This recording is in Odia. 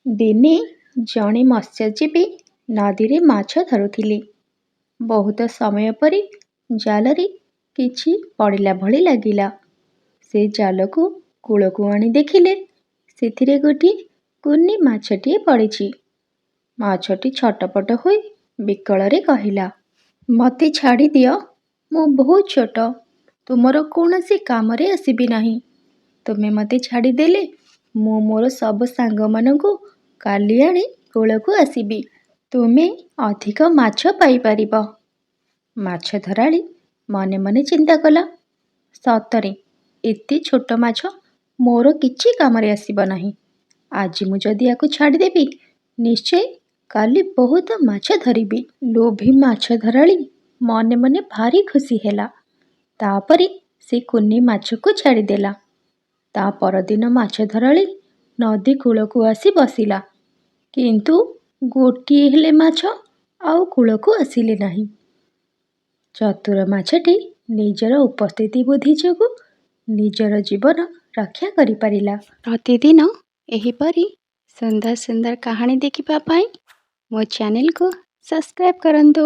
ଦିନେ ଜଣେ ମତ୍ସ୍ୟଜୀବୀ ନଦୀରେ ମାଛ ଧରୁଥିଲେ। ବହୁତ ସମୟ ପରେ ଜାଲରେ କିଛି ପଡ଼ିଲା ଭଳି ଲାଗିଲା। ସେ ଜାଲକୁ କୂଳକୁ ଆଣି ଦେଖିଲେ ସେଥିରେ ଗୋଟିଏ କୁନି ମାଛଟିଏ ପଡ଼ିଛି। ମାଛଟି ଛଟପଟ ହୋଇ ବିକଳରେ କହିଲା, "ମୋତେ ଛାଡ଼ିଦିଅ, ମୁଁ ବହୁତ ଛୋଟ, ତୁମର କୌଣସି କାମରେ ଆସିବି ନାହିଁ। ତୁମେ ମୋତେ ଛାଡ଼ିଦେଲେ ମୁଁ ମୋର ସବୁ ସାଙ୍ଗମାନଙ୍କୁ କାଲି ଆଣି କୂଳକୁ ଆସିବି। ତୁମେ ଅଧିକ ମାଛ ପାଇପାରିବ।" ମାଛ ଧରାଳି ମନେ ମନେ ଚିନ୍ତା କଲା, ସତରେ ଏତେ ଛୋଟ ମାଛ ମୋର କିଛି କାମରେ ଆସିବ ନାହିଁ। ଆଜି ମୁଁ ଯଦି ୟାକୁ ଛାଡ଼ିଦେବି, ନିଶ୍ଚୟ କାଲି ବହୁତ ମାଛ ଧରିବି। ଲୋଭୀ ମାଛ ଧରାଳି ମନେ ମନେ ଭାରି ଖୁସି ହେଲା। ତାପରେ ସେ କୁନି ମାଛକୁ ଛାଡ଼ିଦେଲା। ତା ପରଦିନ ମାଛ ଧରାଳି ନଦୀ କୂଳକୁ ଆସି ବସିଲା। କିନ୍ତୁ ଗୋଟିଏ ହେଲେ ମାଛ ଆଉ କୂଳକୁ ଆସିଲେ ନାହିଁ। ଚତୁର ମାଛଟି ନିଜର ଉପସ୍ଥିତି ବୁଦ୍ଧି ଯୋଗୁଁ ନିଜର ଜୀବନ ରକ୍ଷା କରିପାରିଲା। ପ୍ରତିଦିନ ଏହିପରି ସୁନ୍ଦର ସୁନ୍ଦର କାହାଣୀ ଦେଖିବା ପାଇଁ ମୋ ଚ୍ୟାନେଲକୁ ସବସ୍କ୍ରାଇବ୍ କରନ୍ତୁ।